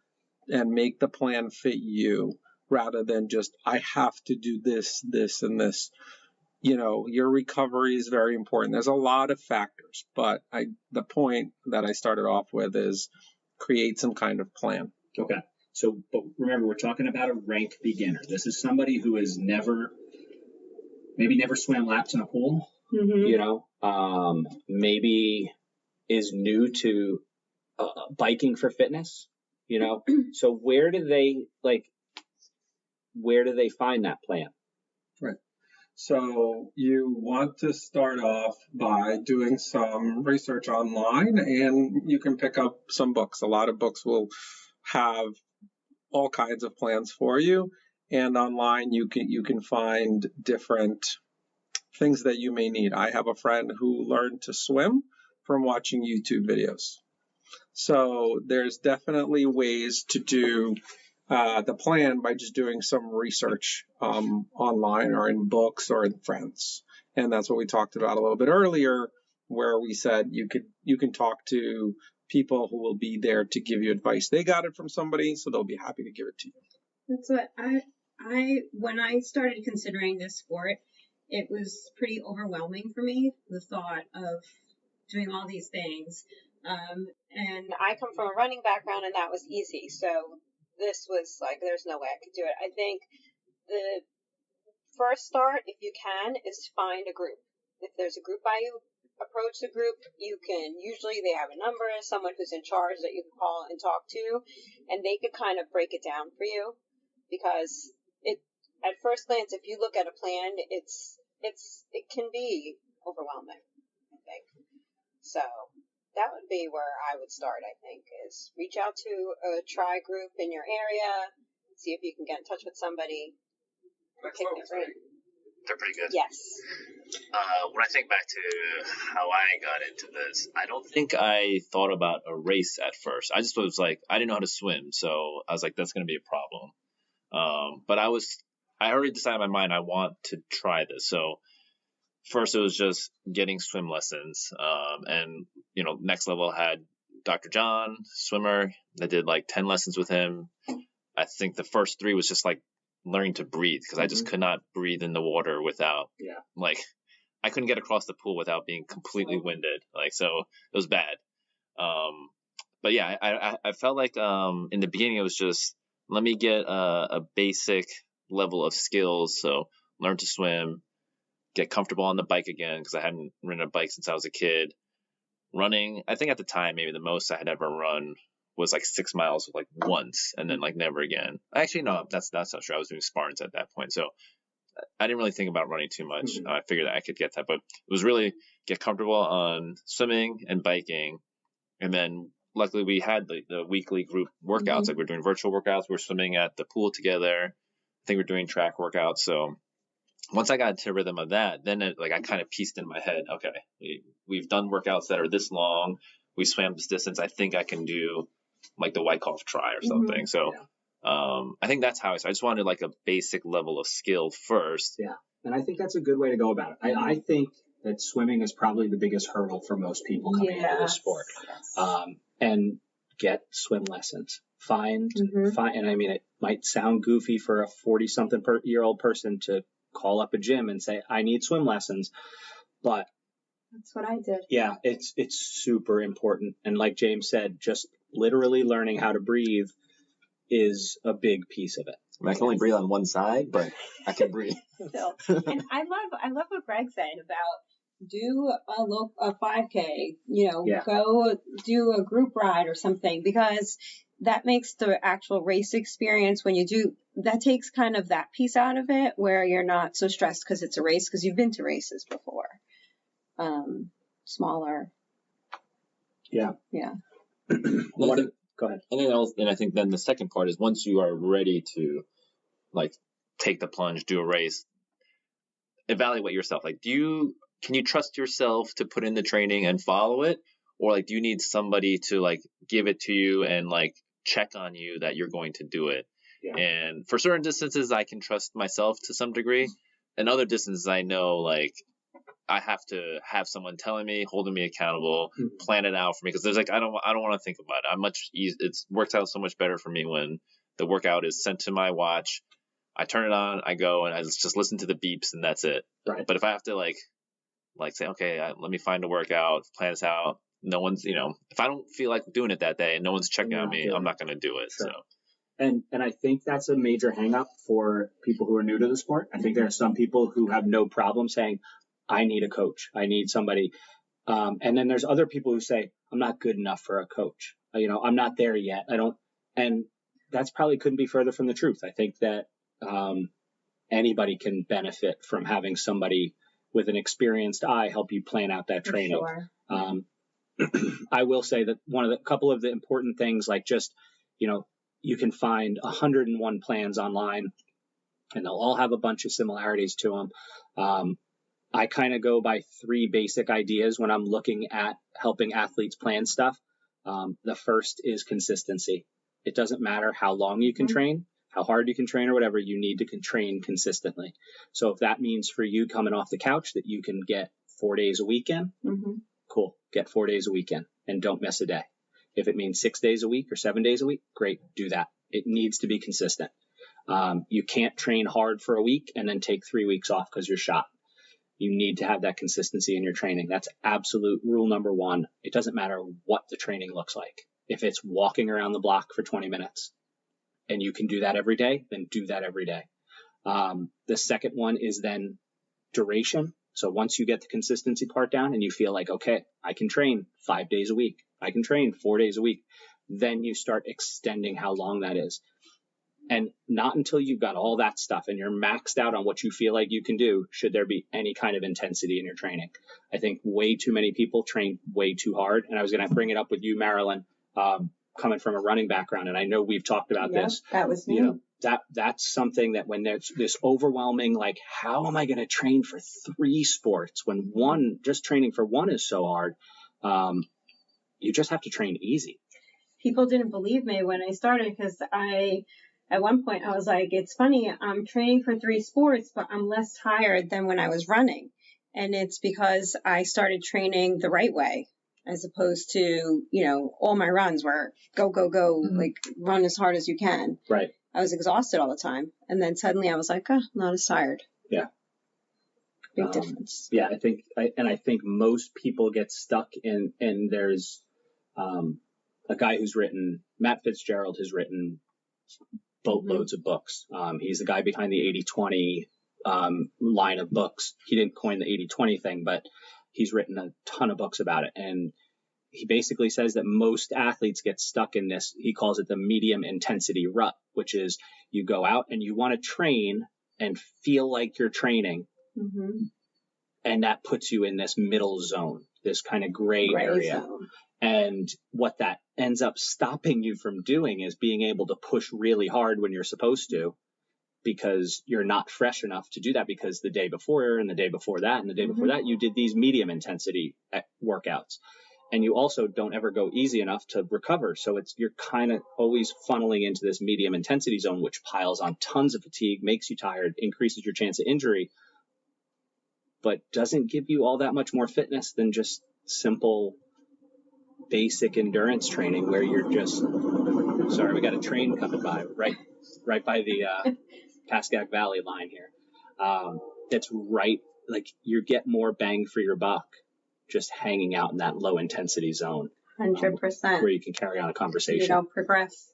and make the plan fit you, rather than just, I have to do this, this, and this. Your recovery is very important. There's a lot of factors, but the point that I started off with is create some kind of plan. Okay. So, but remember, we're talking about a rank beginner. This is somebody who has never swam laps in a pool, maybe is new to biking for fitness, So where do they find that plan? Right. So you want to start off by doing some research online, and you can pick up some books. A lot of books will have all kinds of plans for you. And online, you can find different things that you may need. I have a friend who learned to swim from watching YouTube videos. So there's definitely ways to do the plan by just doing some research online or in books or in friends. And that's what we talked about a little bit earlier, where we said you can talk to people who will be there to give you advice. They got it from somebody, so they'll be happy to give it to you. That's what when I started considering this sport, it was pretty overwhelming for me, the thought of doing all these things. And I come from a running background, and that was easy. So this was like, there's no way I could do it. I think the first start, if you can, is to find a group. If there's a group by you, approach the group. You can, usually they have a number, someone who's in charge that you can call and talk to, and they could kind of break it down for you. Because at first glance, if you look at a plan, it can be overwhelming, I think. So that would be where I would start, I think, is reach out to a tri group in your area, see if you can get in touch with somebody. They're pretty good. Yes. When I think back to how I got into this, I don't think I thought about a race at first. I just was like, I didn't know how to swim, so I was like, that's going to be a problem. But I already decided in my mind I want to try this. So first it was just getting swim lessons. And, next level had Dr. John, swimmer. I did like 10 lessons with him. I think the first 3 was just like learning to breathe, because I just could not breathe in the water without, I couldn't get across the pool without being completely winded. So it was bad. But yeah, I felt like in the beginning it was just, let me get a basic level of skills. So learn to swim, get comfortable on the bike again, because I hadn't ridden a bike since I was a kid. Running, I think at the time, maybe the most I had ever run was like 6 miles like once, and then like never again. Actually, no, that's not true. I was doing Spartans at that point. So I didn't really think about running too much. I figured that I could get that, but it was really get comfortable on swimming and biking. And then luckily we had the weekly group workouts. Like we're doing virtual workouts. We're swimming at the pool together. I think we're doing track workouts. So once I got into the rhythm of that, then I kind of pieced in my head, okay, we've done workouts that are this long. We swam this distance. I think I can do like the Wyckoff try or something. So I think that's how I just wanted like a basic level of skill first. Yeah. And I think that's a good way to go about it. I think that swimming is probably the biggest hurdle for most people coming into this sport. And get swim lessons. Find, and I mean, it might sound goofy for a 40-something-year-old person to call up a gym and say, I need swim lessons. But that's what I did. Yeah, it's super important. And like James said, just literally learning how to breathe is a big piece of it. I mean, I can only breathe on one side, but I can breathe. And I love what Greg said about do a 5K, go do a group ride or something, because that makes the actual race experience when you do, that takes kind of that piece out of it where you're not so stressed because it's a race, because you've been to races before. Smaller. Yeah. Yeah. Go ahead. And I think then the second part is once you are ready to like take the plunge, do a race, evaluate yourself. Like, can you trust yourself to put in the training and follow it? Or like, do you need somebody to like give it to you and like check on you that you're going to do it? Yeah. And for certain distances, I can trust myself to some degree. And other distances, I know like I have to have someone telling me, holding me accountable, plan it out for me. Because there's like, I don't want to think about it. It's worked out so much better for me when the workout is sent to my watch. I turn it on, I go, and I just listen to the beeps, and that's it. Right. But if I have to like say, okay, let me find a workout, plan this out. No one's, if I don't feel like doing it that day and no one's checking on me, I'm not going to do it. Sure. So. And I think that's a major hang up for people who are new to the sport. I think there are some people who have no problem saying, I need a coach. I need somebody. And then there's other people who say, I'm not good enough for a coach. I'm not there yet. And that's probably couldn't be further from the truth. I think that anybody can benefit from having somebody with an experienced eye help you plan out that training. Sure. I will say that couple of the important things, like just, you can find 101 plans online, and they'll all have a bunch of similarities to them. I kind of go by 3 basic ideas when I'm looking at helping athletes plan stuff. The first is consistency. It doesn't matter how long you can train, how hard you can train, or whatever, you need to train consistently. So if that means for you coming off the couch that you can get 4 days a weekend, cool, get 4 days a weekend and don't miss a day. If it means 6 days a week or 7 days a week, great, do that. It needs to be consistent. You can't train hard for a week and then take 3 weeks off because you're shot. You need to have that consistency in your training. That's absolute rule number 1. It doesn't matter what the training looks like. If it's walking around the block for 20 minutes and you can do that every day, then do that every day. The second one is then duration. So once you get the consistency part down and you feel like, okay, I can train 5 days a week, I can train 4 days a week, then you start extending how long that is. And not until you've got all that stuff and you're maxed out on what you feel like you can do, should there be any kind of intensity in your training. I think way too many people train way too hard. And I was going to bring it up with you, Marilyn, coming from a running background. And I know we've talked about this. That was me. You know, that's something that when there's this overwhelming, like, how am I going to train for 3 sports when just training for one is so hard? You just have to train easy. People didn't believe me when I started because at one point I was like, it's funny, I'm training for 3 sports, but I'm less tired than when I was running. And it's because I started training the right way, as opposed to, all my runs were go, like run as hard as you can. Right. I was exhausted all the time. And then suddenly I was like, oh, not as tired. Yeah. Big difference. Yeah, I think most people get stuck in, and there's a guy Matt Fitzgerald has written boatloads of books. He's the guy behind the 80-20 line of books. He didn't coin the 80-20 thing, but he's written a ton of books about it. And he basically says that most athletes get stuck in this. He calls it the medium intensity rut, which is you go out and you want to train and feel like you're training. And that puts you in this middle zone, this kind of gray area. Zone. And what that ends up stopping you from doing is being able to push really hard when you're supposed to, because you're not fresh enough to do that, because the day before and the day before that and the day before that, you did these medium intensity workouts. And you also don't ever go easy enough to recover. So you're kind of always funneling into this medium intensity zone, which piles on tons of fatigue, makes you tired, increases your chance of injury, but doesn't give you all that much more fitness than just simple basic endurance training where you're just, sorry, we got a train coming by right by the Pascagoula Valley line here. That's right, like you get more bang for your buck just hanging out in that low intensity zone. 100%. Where you can carry on a conversation. You don't progress.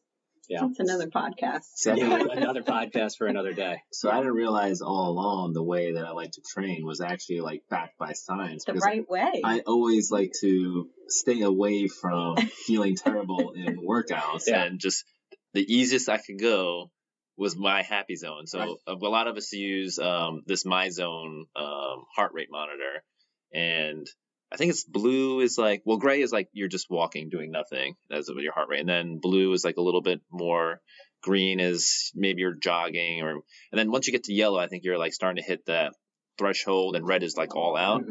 Yeah. That's another podcast. Another podcast for another day. So I didn't realize all along the way that I like to train was actually like backed by science. The right way. I always like to stay away from feeling terrible in workouts, and just the easiest I could go was my happy zone. So a lot of us use this MyZone heart rate monitor, and I think it's blue is like, well, gray is like you're just walking, doing nothing as of your heart rate. And then blue is like a little bit more, green is maybe you're jogging, and then once you get to yellow, I think you're like starting to hit that threshold, and red is like all out.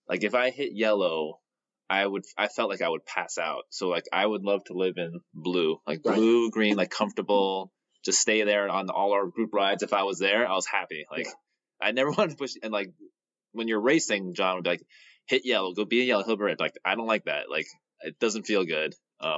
Like if I hit yellow, I felt like I would pass out. So like I would love to live in blue, like blue, green, like comfortable, just stay there on all our group rides. If I was there, I was happy. Like I never wanted to push, and like when you're racing, John would be like, hit yellow, go be a yellow, he'll be red. Like, I don't like that. Like, it doesn't feel good.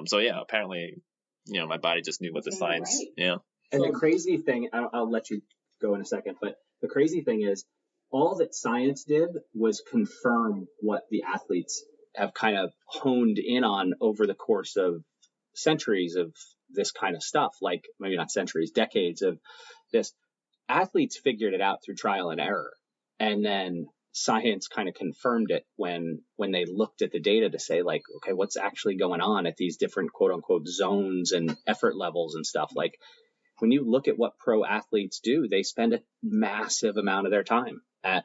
So yeah, apparently, my body just knew what the science, And the crazy thing, I'll let you go in a second, but the crazy thing is all that science did was confirm what the athletes have kind of honed in on over the course of centuries of this kind of stuff. Like maybe not centuries, decades of this. Athletes figured it out through trial and error. And then science kind of confirmed it when they looked at the data to say like, okay, what's actually going on at these different quote unquote zones and effort levels and stuff. Like when you look at what pro athletes do, they spend a massive amount of their time at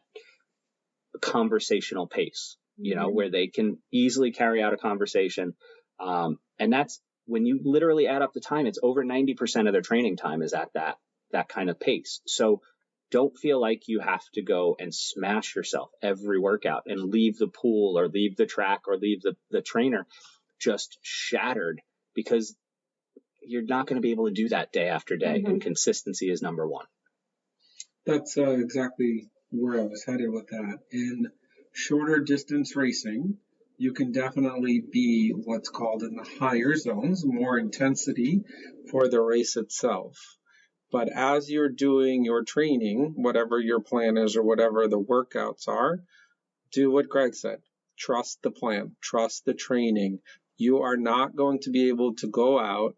a conversational pace, where they can easily carry out a conversation. And that's when you literally add up the time, it's over 90% of their training time is at that kind of pace. So don't feel like you have to go and smash yourself every workout and leave the pool or leave the track or leave the trainer just shattered, because you're not going to be able to do that day after day. And consistency is number one. That's exactly where I was headed with that. In shorter distance racing, you can definitely be what's called in the higher zones, more intensity for the race itself. But as you're doing your training, whatever your plan is or whatever the workouts are, do what Greg said. Trust the plan. Trust the training. You are not going to be able to go out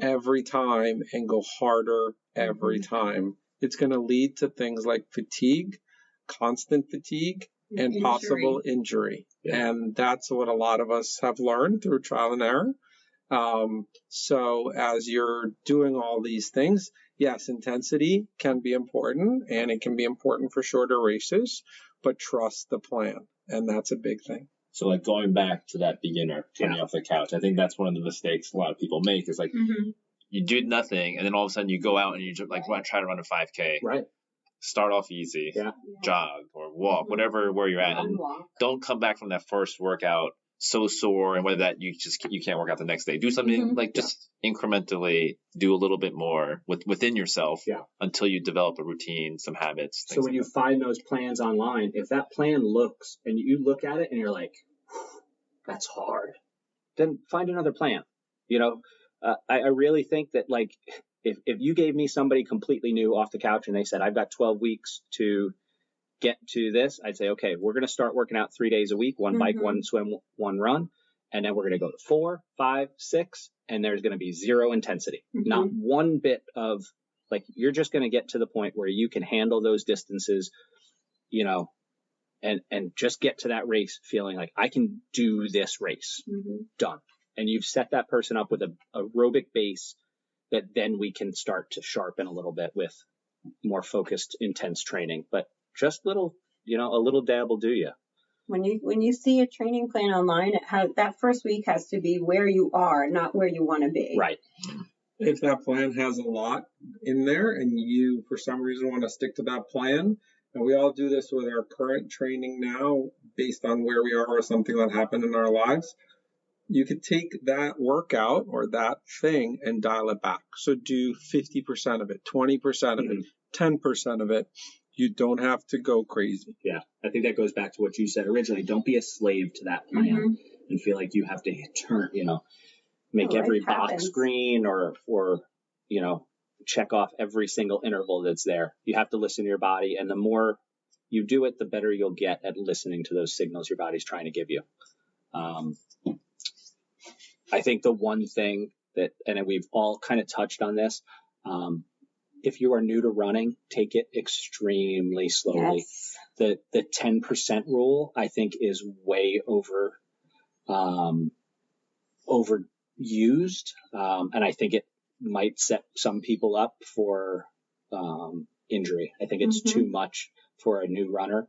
every time and go harder every time. It's going to lead to things like fatigue, constant fatigue, and possible injury. Yeah. And that's what a lot of us have learned through trial and error. So as you're doing all these things, yes, intensity can be important, and it can be important for shorter races, but trust the plan. And that's a big thing. So like going back to that beginner turning off the couch, I think that's one of the mistakes a lot of people make is like you do nothing, and then all of a sudden you go out and you just like try to run a 5K. Right. Start off easy, jog or walk, whatever where you're at, and don't come back from that first workout so sore, and whether that you can't work out the next day. Do something like just incrementally do a little bit more within yourself until you develop a routine, some habits. So when you find those plans online, if that plan looks and you look at it and you're like, that's hard, then find another plan. You know, I really think that like if you gave me somebody completely new off the couch and they said, I've got 12 weeks to get to this, I'd say, okay, we're going to start working out 3 days a week, one bike, one swim, one run. And then we're going to go to 4, 5, 6, and there's going to be zero intensity. Not one bit of like, you're just going to get to the point where you can handle those distances, you know, and just get to that race feeling like I can do this race. Done. And you've set that person up with a aerobic base that then we can start to sharpen a little bit with more focused, intense training. But just little, you know, a little dab will do you. When you see a training plan online, that first week has to be where you are, not where you want to be. Right. If that plan has a lot in there and you, for some reason, want to stick to that plan, and we all do this with our current training now based on where we are or something that happened in our lives, you could take that workout or that thing and dial it back. So do 50% of it, 20% of it, 10% of it. You don't have to go crazy. Yeah, I think that goes back to what you said originally. Don't be a slave to that plan and feel like you have to make every box green or, you know, check off every single interval that's there. You have to listen to your body. And the more you do it, the better you'll get at listening to those signals your body's trying to give you. I think the one thing that, and we've all kind of touched on this, if you are new to running, take it extremely slowly. Yes. The 10% rule, I think, is way overused, and I think it might set some people up for injury. I think it's too much for a new runner.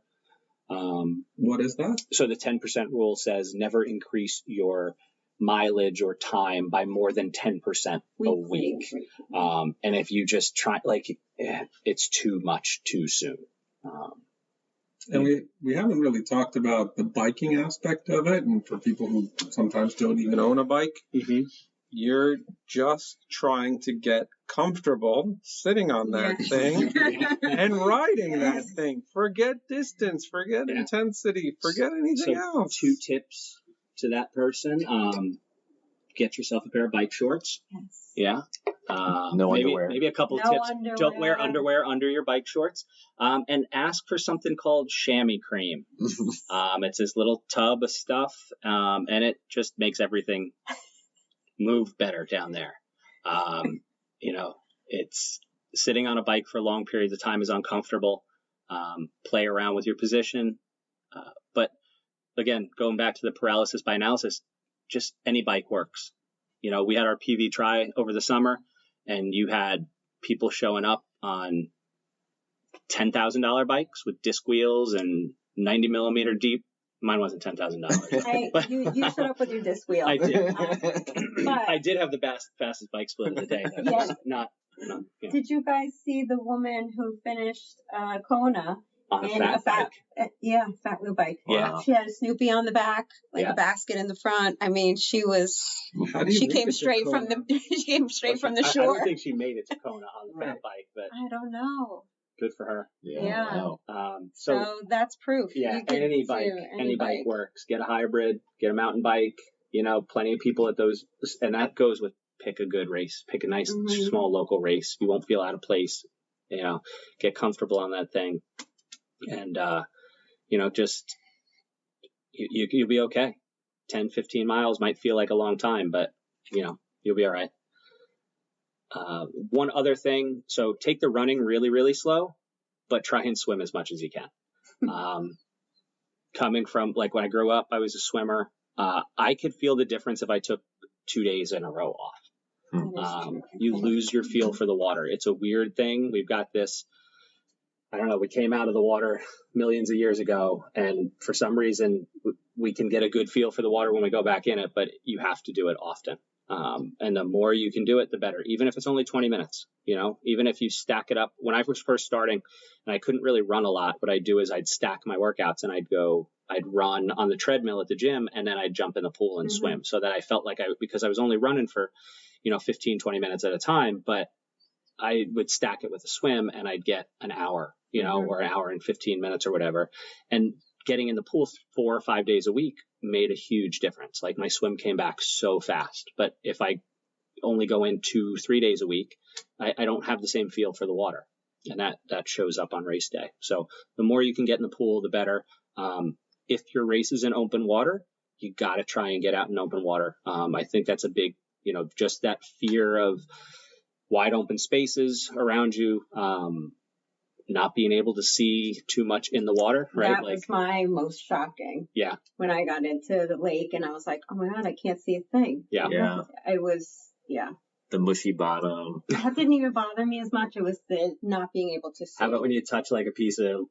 What is that? So the 10% rule says never increase your mileage or time by more than 10% a week. And if you just try, it's too much too soon. And we haven't really talked about the biking aspect of it. And for people who sometimes don't even own a bike, you're just trying to get comfortable sitting on that thing and riding that thing. Forget distance, forget intensity, forget anything else. 2 tips to that person. Get yourself a pair of bike shorts. Yes. Underwear. Maybe a couple of tips. Underwear. Don't wear underwear under your bike shorts. And ask for something called chamois cream. It's this little tub of stuff, and it just makes everything move better down there. You know, it's sitting on a bike for long periods of time is uncomfortable. Play around with your position. But again, going back to the paralysis by analysis, just any bike works. You know, we had our PV Tri over the summer, and you had people showing up on $10,000 bikes with disc wheels and 90 millimeter deep Mine wasn't $10,000. You showed up with your disc wheel. I did. But I did have the fastest bike split of the day. Though. Yes. Not. Did you guys see the woman who finished Kona On a in fat bike? Fat wheel bike. Yeah. She had a Snoopy on the back, like a basket in the front. I mean, she came straight from the shore. I don't think she made it to Kona on the fat bike, but I don't know. good for her. Yeah. Wow. So that's proof. Yeah, You can any do bike works. Get a hybrid, get a mountain bike. Plenty of people at those, and that goes with pick a good race, pick a nice small local race. You won't feel out of place. Get comfortable on that thing, and just you'll be okay. 10, 15 miles might feel like a long time, but you'll be all right. One other thing, so take the running really, really slow, but try and swim as much as you can. Coming from, like, when I grew up, I was a swimmer. I could feel the difference if I took 2 days in a row off. You lose your feel for the water. It's a weird thing. We've got this, I don't know, we came out of the water millions of years ago, and for some reason we can get a good feel for the water when we go back in it, but you have to do it often. And the more you can do it, the better, even if it's only 20 minutes, even if you stack it up. When I was first starting and I couldn't really run a lot, what I'd do is I'd stack my workouts and I'd run on the treadmill at the gym, and then I'd jump in the pool and swim, so that I felt like because I was only running for, 15, 20 minutes at a time, but I would stack it with a swim and I'd get an hour, or an hour and 15 minutes or whatever. And getting in the pool 4 or 5 days a week made a huge difference. Like, my swim came back so fast, but if I only go in 2-3 days a week, I don't have the same feel for the water, and that shows up on race day. So the more you can get in the pool, the better. If your race is in open water, you got to try and get out in open water. I think that's a big, just that fear of wide open spaces around you, not being able to see too much in the water, right? That was my most shocking. Yeah. When I got into the lake and I was like, oh my God, I can't see a thing. Yeah. It was, The mushy bottom. That didn't even bother me as much. It was the not being able to see. How about when you touch like a piece of,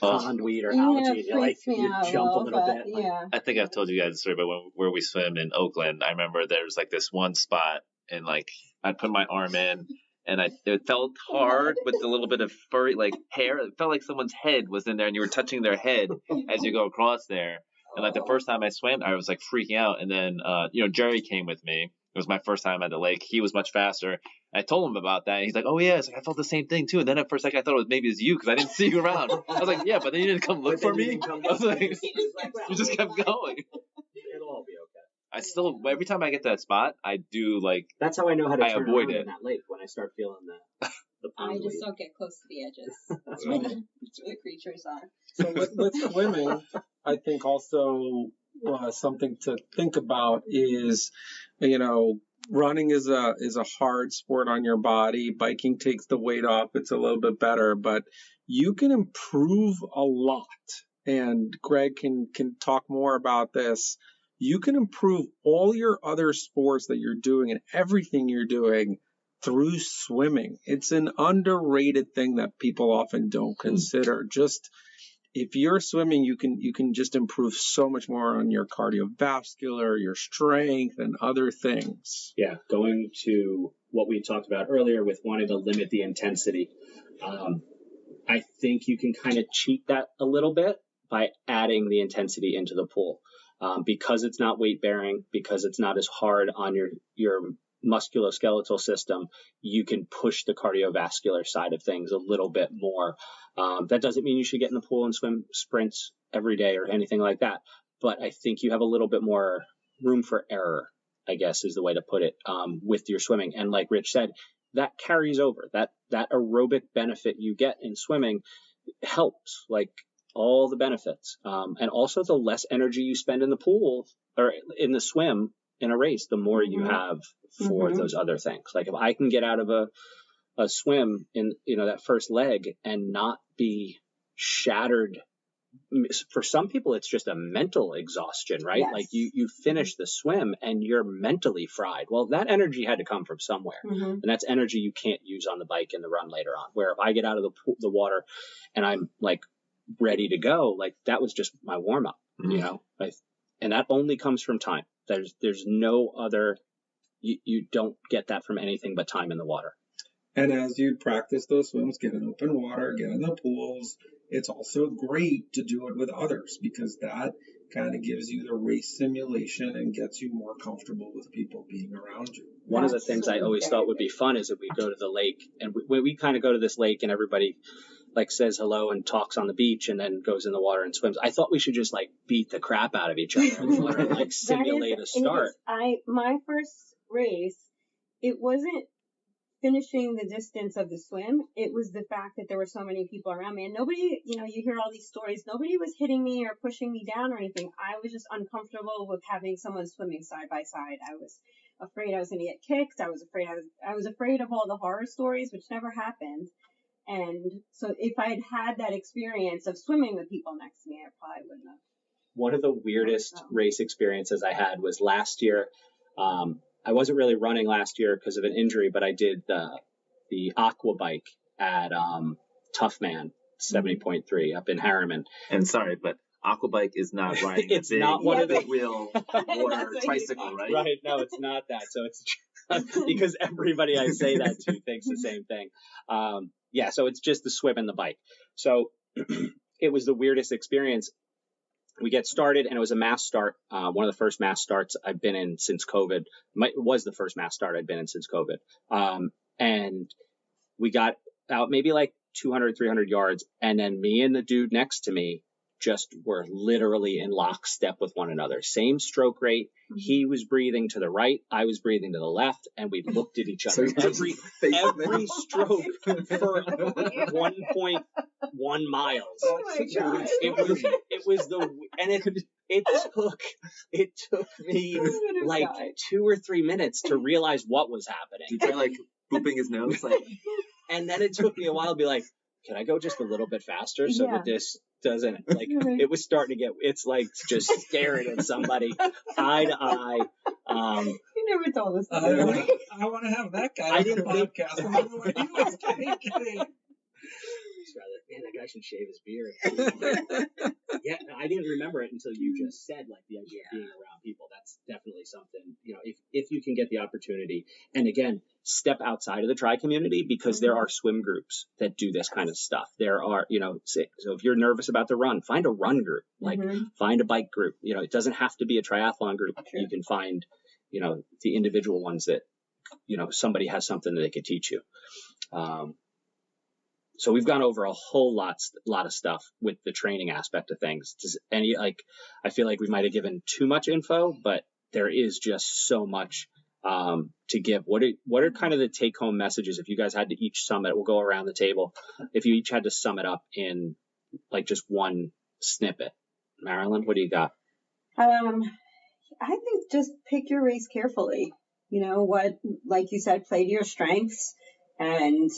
pondweed or algae, you jump a little bit. Yeah. I think I've told you guys the story about where we swim in Oakland. I remember there was like this one spot, and like I'd put my arm in, and it felt hard with a little bit of furry, like, hair. It felt like someone's head was in there, and you were touching their head as you go across there. And like the first time I swam, I was like freaking out. And then, Jerry came with me. It was my first time at the lake. He was much faster. I told him about that. And he's like, oh, yeah. It's like, I felt the same thing, too. And then for a second, I thought maybe it was you because I didn't see you around. I was like, yeah, but then you didn't come look for me. I was like, you just kept going. It'll all be okay. I still, every time I get to that spot, I do like. That's how I know how to turn avoid around it in that lake, when I start feeling the pond. I just don't get close to the edges. That's where the creatures are. So with swimming, I think also something to think about is, running is a hard sport on your body. Biking takes the weight off. It's a little bit better, but you can improve a lot. And Greg can talk more about this. You can improve all your other sports that you're doing and everything you're doing through swimming. It's an underrated thing that people often don't consider. Just if you're swimming, you can just improve so much more on your cardiovascular, your strength, and other things. Yeah, going to what we talked about earlier with wanting to limit the intensity. I think you can kind of cheat that a little bit by adding the intensity into the pool. Because it's not weight bearing, because it's not as hard on your musculoskeletal system, you can push the cardiovascular side of things a little bit more. That doesn't mean you should get in the pool and swim sprints every day or anything like that, but I think you have a little bit more room for error, I guess is the way to put it, with your swimming. And like Rich said, that carries over. That aerobic benefit you get in swimming helps, like all the benefits. And also the less energy you spend in the pool or in the swim in a race, the more you have for those other things. Like if I can get out of a swim in, that first leg and not be shattered. For some people, it's just a mental exhaustion, right? Yes. Like you finish the swim and you're mentally fried. Well, that energy had to come from somewhere. And that's energy you can't use on the bike in the run later on. Where if I get out of the water and I'm like ready to go, like that was just my warm up, you know, and that only comes from time. There's no other, you don't get that from anything but time in the water. And as you practice those swims, get in open water, get in the pools, it's also great to do it with others because that kind of gives you the race simulation and gets you more comfortable with people being around you. One of the things I always thought would be fun is if we go to the lake and we kind of go to this lake and everybody like says hello and talks on the beach and then goes in the water and swims. I thought we should just like beat the crap out of each other in the water and like simulate a start. My first race, it wasn't finishing the distance of the swim. It was the fact that there were so many people around me and nobody, you know, you hear all these stories. Nobody was hitting me or pushing me down or anything. I was just uncomfortable with having someone swimming side by side. I was afraid I was going to get kicked. I was afraid of all the horror stories, which never happened. And so if I had had that experience of swimming with people next to me, I probably wouldn't have. One of the weirdest race experiences I had was last year. I wasn't really running last year because of an injury, but I did the aqua bike at Tough Man 70.3 up in Harriman. And sorry, but aqua bike is not riding it's not one of the wheel water tricycle, right? Right. No, it's not that. So it's because everybody I say that to thinks the same thing. Yeah. So it's just the swim and the bike. So it was the weirdest experience. We get started and it was a mass start. One of the first mass starts I've been in since COVID. It was the first mass start I'd been in since COVID. And we got out maybe like 200, 300 yards. And then me and the dude next to me just were literally in lockstep with one another. Same stroke rate. He was breathing to the right. I was breathing to the left. And we looked at each other every stroke for 1.1 miles. Oh my God. It took me like 2 or 3 minutes to realize what was happening. Did you try like pooping his nose? Like, and then it took me a while to be like, can I go just a little bit faster so that this doesn't, like, it was starting to get, it's like just staring at somebody eye to eye. You never told us that. I want to have that guy on the podcast. I remember when he was kidding. Man, that guy should shave his beard. Yeah, I didn't remember it until you just said, like, the idea of being around people. That's definitely something, you know, if you can get the opportunity. And again, step outside of the tri community because there are swim groups that do this kind of stuff. There are, you know, so if you're nervous about the run, find a run group, like find a bike group. You know, it doesn't have to be a triathlon group. Sure. You can find, you know, the individual ones that, you know, somebody has something that they could teach you. So we've gone over a whole lot of stuff with the training aspect of things. I feel like we might have given too much info, but there is just so much to give. What are kind of the take home messages if you guys had to each sum it? We'll go around the table. If you each had to sum it up in like just one snippet. Marilyn, what do you got? I think just pick your race carefully. You know what, like you said, play to your strengths and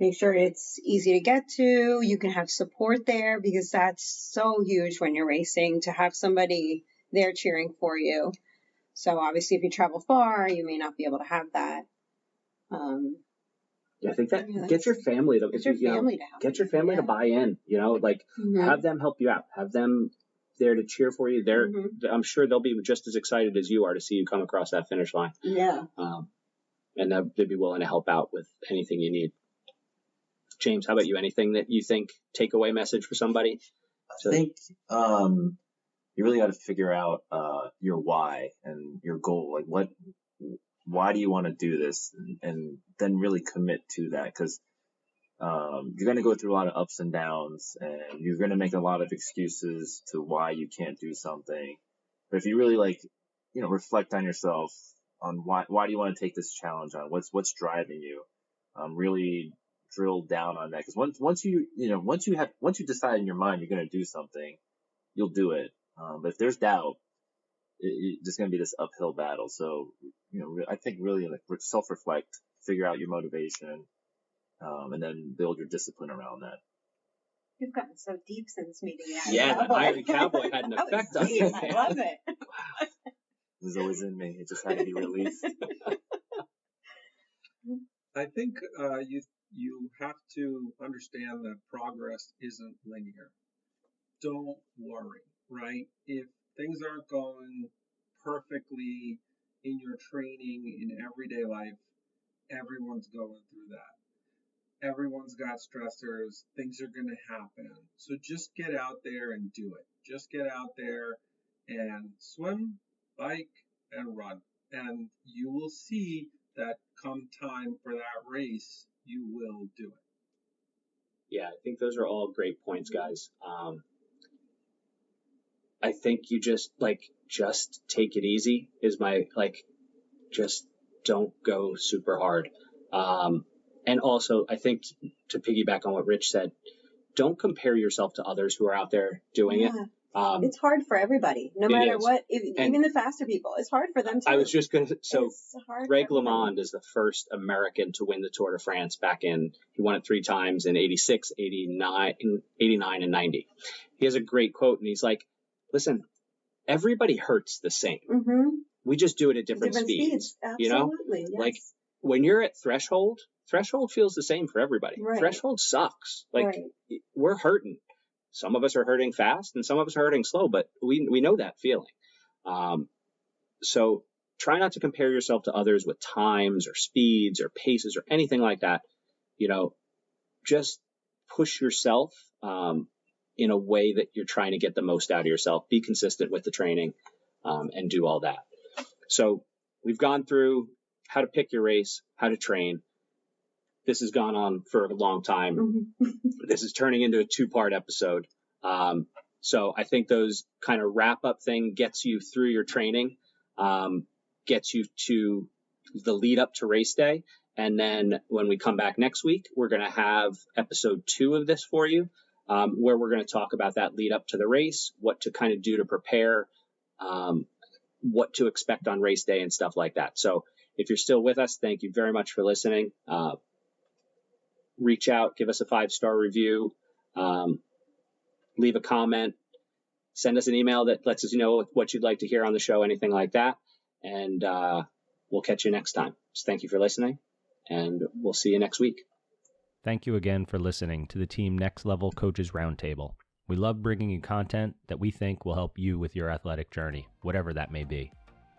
make sure it's easy to get to. You can have support there because that's so huge when you're racing to have somebody there cheering for you. So obviously if you travel far, you may not be able to have that. I think that get your family to get your family to buy in, you know, like have them help you out, have them there to cheer for you. I'm sure they'll be just as excited as you are to see you come across that finish line. Yeah. And they'd be willing to help out with anything you need. James, how about you? Anything that you think takeaway message for somebody? I think you really got to figure out your why and your goal. Like why do you want to do this? And then really commit to that because you're going to go through a lot of ups and downs and you're going to make a lot of excuses to why you can't do something. But if you really reflect on yourself on why do you want to take this challenge on? What's driving you? Really drill down on that because once you decide in your mind you're going to do something, you'll do it. But if there's doubt, it's going to be this uphill battle. So I think really self-reflect, figure out your motivation, and then build your discipline around that. You've gotten so deep since meeting the the Iron Cowboy had an effect on you. I love it. Wow. This is always in me. It just had to be released. I think you have to understand that progress isn't linear. don't worry, right? If things aren't going perfectly in your training in everyday life, everyone's going through that. Everyone's got stressors. Things are going to happen. So just get out there and do it. Just get out there and swim, bike, and run. And you will see that come time for that race, you will do it. Yeah, I think those are all great points, guys. I think you just take it easy is my, just don't go super hard. And also, I think to piggyback on what Rich said, don't compare yourself to others who are out there doing it. It's hard for everybody, no matter what. Even the faster people, it's hard for them too. I was just going to, Greg LeMond is the first American to win the Tour de France back in, he won it 3 times in 86, 89, and 90. He has a great quote, and he's like, listen, everybody hurts the same. Mm-hmm. We just do it at different speeds. Absolutely, yes. Like when you're at threshold feels the same for everybody. Right. Threshold sucks. We're hurting. Some of us are hurting fast and some of us are hurting slow, but we know that feeling. So try not to compare yourself to others with times or speeds or paces or anything like that. Just push yourself in a way that you're trying to get the most out of yourself. Be consistent with the training and do all that. So we've gone through how to pick your race, how to train. This has gone on for a long time. This is turning into a 2-part episode. So I think those kind of wrap up thing gets you through your training, gets you to the lead up to race day. And then when we come back next week, we're going to have episode 2 of this for you, where we're going to talk about that lead up to the race, what to kind of do to prepare, what to expect on race day and stuff like that. So if you're still with us, thank you very much for listening. Reach out, give us a 5-star review, leave a comment, send us an email that lets us know what you'd like to hear on the show, anything like that. And we'll catch you next time. So thank you for listening, and we'll see you next week. Thank you again for listening to the Team Next Level Coaches Roundtable. We love bringing you content that we think will help you with your athletic journey, whatever that may be.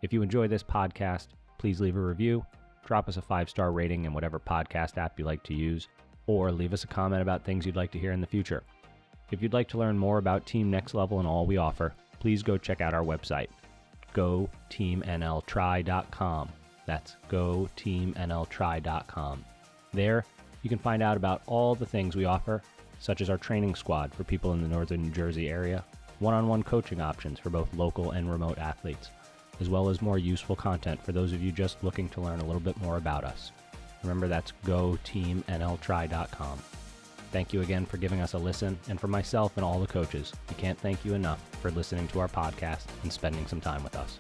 If you enjoy this podcast, please leave a review, drop us a 5-star rating in whatever podcast app you like to use, or leave us a comment about things you'd like to hear in the future. If you'd like to learn more about Team Next Level and all we offer, please go check out our website, goteamnltry.com. That's goteamnltry.com. There, you can find out about all the things we offer, such as our training squad for people in the northern New Jersey area, one-on-one coaching options for both local and remote athletes, as well as more useful content for those of you just looking to learn a little bit more about us. Remember, that's goteamnltry.com. Thank you again for giving us a listen, and for myself and all the coaches, we can't thank you enough for listening to our podcast and spending some time with us.